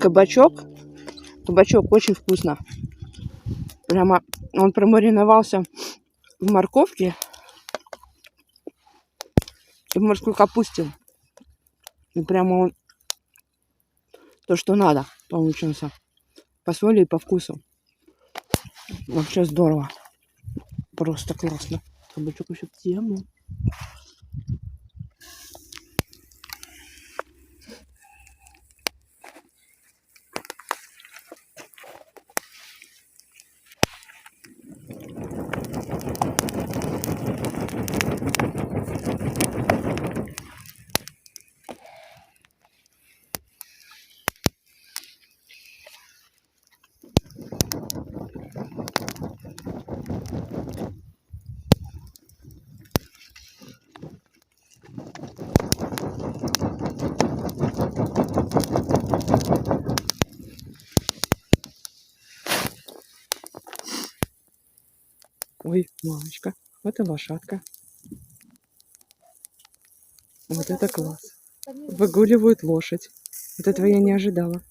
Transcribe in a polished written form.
кабачок. Кабачок очень вкусно. Прямо он промариновался в морковке и в морской капусте. И прямо он то, что надо, получился. По соли и по вкусу. Вообще здорово. Просто классно. Кабачок вообще в тему. Ой, мамочка, вот и лошадка. Вот это класс. Выгуливают лошадь. Вот этого я не ожидала.